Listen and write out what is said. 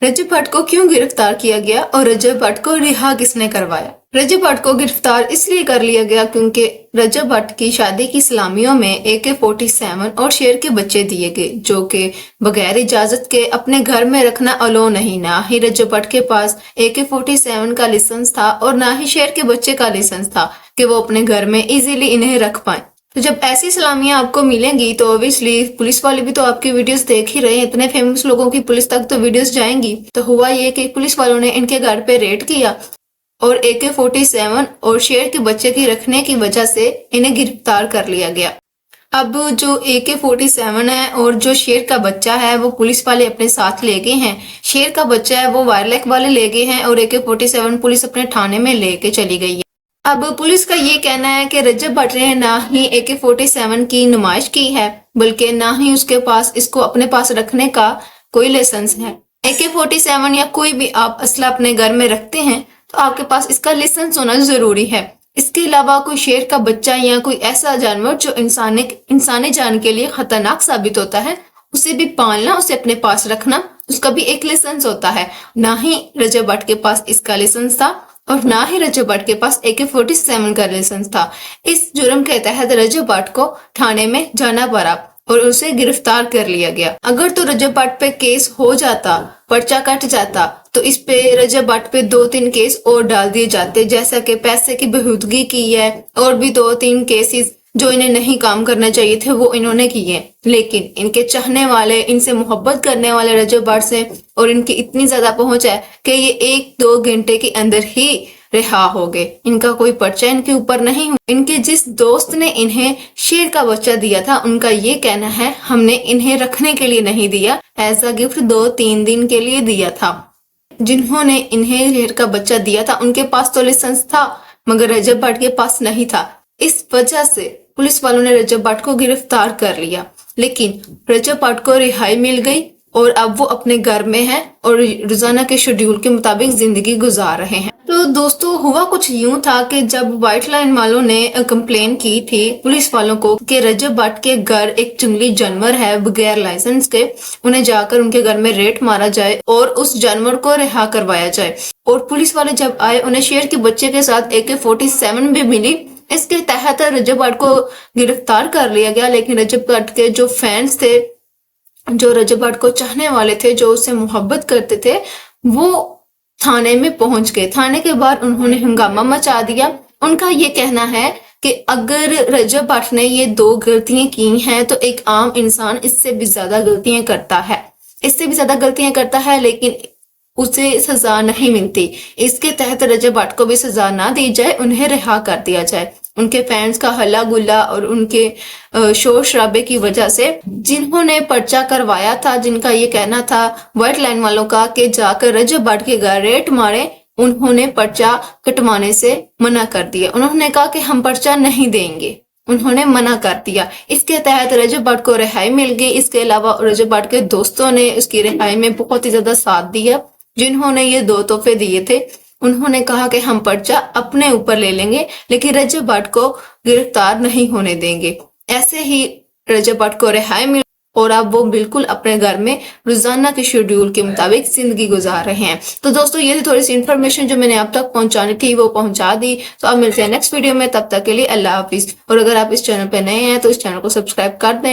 रजब भट्ट को क्यों गिरफ्तार किया गया और रजब भट्ट को रिहा किसने करवाया? रजब भट्ट को गिरफ्तार इसलिए कर लिया गया क्योंकि रजब भट्ट की शादी की सलामियों में AK-47 और शेर के बच्चे दिए गए, जो कि बगैर इजाजत के अपने घर में रखना अलो नहीं। ना ही रजब भट्ट के पास AK-47 का लाइसेंस था और ना ही शेर के बच्चे का लाइसेंस था कि वो अपने घर में इजीली इन्हें रख पाए। तो जब ऐसी सलामियां आपको मिलेंगी तो ऑब्वियसली पुलिस वाले भी तो आपकी वीडियोस देख ही रहे हैं, इतने फेमस लोगों की पुलिस तक तो वीडियोस जाएंगी। तो हुआ ये कि पुलिस वालों ने इनके घर पे रेड किया और AK-47 और शेर के बच्चे की रखने की वजह से इन्हें गिरफ्तार कर लिया गया। अब जो AK-47 है और जो शेर का बच्चा है वो पुलिस वाले अपने साथ ले गए हैं। शेर का बच्चा है वो वायरलेस वाले ले गए हैं और AK-47 पुलिस अपने थाने में लेके चली गई है। अब पुलिस का ये कहना है कि रजब भट्ट ने ना ही AK-47 की नुमाइश की है, बल्कि ना ही उसके पास इसको अपने पास रखने का कोई लाइसेंस है। AK-47 या कोई भी आप असला अपने घर में रखते हैं तो आपके पास इसका लाइसेंस होना जरूरी है। इसके अलावा कोई शेर का बच्चा या कोई ऐसा जानवर जो इंसानी जान के लिए खतरनाक साबित होता है, उसे भी पालना, उसे अपने पास रखना, उसका भी एक लाइसेंस होता है। ना ही रजब भट्ट के पास इसका लाइसेंस था और ना ही रजब भट्ट के पास AK-47 का लाइसेंस था। इस जुर्म के तहत रजब भट्ट को थाने में जाना पड़ा और उसे गिरफ्तार कर लिया गया। अगर तो रजब भट्ट पे केस हो जाता, पर्चा कट जाता, तो इस पे रजब भट्ट पे 2-3 केस और डाल दिए जाते, जैसा कि पैसे की बेहुदगी की है और भी 2-3 केसेस जो इन्हें नहीं काम करना चाहिए थे वो इन्होंने किए। लेकिन इनके चाहने वाले, इनसे मोहब्बत करने वाले रजब भट्ट से और इनकी इतनी ज्यादा पहुंच है कि ये 1-2 घंटे के अंदर ही रिहा हो गए। इनका कोई पर्चा इनके ऊपर नहीं। इनके जिस दोस्त ने इन्हें शेर का बच्चा दिया था, उनका ये कहना है हमने इन्हें रखने के लिए नहीं दिया, एज अ गिफ्ट 2-3 दिन के लिए दिया था। जिन्होंने इन्हें शेर का बच्चा दिया था उनके पास तो लाइसेंस था, मगर रजब भट्ट के पास नहीं था। इस वजह से पुलिस वालों ने रजब भट्ट को गिरफ्तार कर लिया, लेकिन रजब भट्ट को रिहाई मिल गई और अब वो अपने घर में है और रोजाना के शेड्यूल के मुताबिक जिंदगी गुजार रहे हैं। तो दोस्तों, हुआ कुछ यूं था कि जब व्हाइट लाइन वालों ने कंप्लेन की थी पुलिस वालों को कि रजब भट्ट के घर एक जंगली जानवर है बगैर लाइसेंस के, उन्हें जाकर उनके घर में रेड मारा जाए और उस जानवर को रिहा करवाया जाए। और पुलिस वाले जब आए, उन्हें शेर के बच्चे के साथ AK-47 भी मिली। इसके तहत रजब भट्ट को गिरफ्तार कर लिया गया। लेकिन रजब भट्ट के जो फैंस थे, जो रजब भट्ट को चाहने वाले थे, जो उससे मोहब्बत करते थे, वो थाने में पहुंच गए। थाने के बाद उन्होंने हंगामा मचा दिया। उनका ये कहना है कि अगर रजब भट्ट ने ये 2 गलतियां की हैं तो एक आम इंसान इससे भी ज्यादा गलतियां करता है, लेकिन उसे सजा नहीं मिलती। इसके तहत रजब भट्ट को भी सजा ना दी जाए, उन्हें रिहा कर दिया जाए। उनके फैंस का हल्ला गुल्ला और उनके शोर शराबे की वजह से जिन्होंने पर्चा करवाया था, जिनका ये कहना था व्हाइट लाइन वालों का कि जाकर रजब भट्ट के घर रेड मारे, उन्होंने पर्चा कटवाने से मना कर दिया। उन्होंने कहा कि हम पर्चा नहीं देंगे, उन्होंने मना कर दिया। इसके तहत रजब भट्ट को रिहाई मिल गई। इसके अलावा रजब भट्ट के दोस्तों ने उसकी रिहाई में बहुत ही ज्यादा साथ दिया। जिन्होंने ये 2 तोहफे दिए थे, उन्होंने कहा कि हम पर्चा अपने ऊपर ले लेंगे, लेकिन रजब भट्ट को गिरफ्तार नहीं होने देंगे। ऐसे ही रजब भट्ट को रिहाई मिली और अब वो बिल्कुल अपने घर में रोजाना के शेड्यूल के मुताबिक जिंदगी गुजार रहे हैं। तो दोस्तों, ये थी थोड़ी सी इन्फॉर्मेशन जो मैंने आप तक पहुंचानी थी, वो पहुंचा दी। तो अब मिलते हैं नेक्स्ट वीडियो में, तब तक के लिए अल्लाह हाफिज। और अगर आप इस चैनल पे नए हैं तो इस चैनल को सब्सक्राइब कर दें।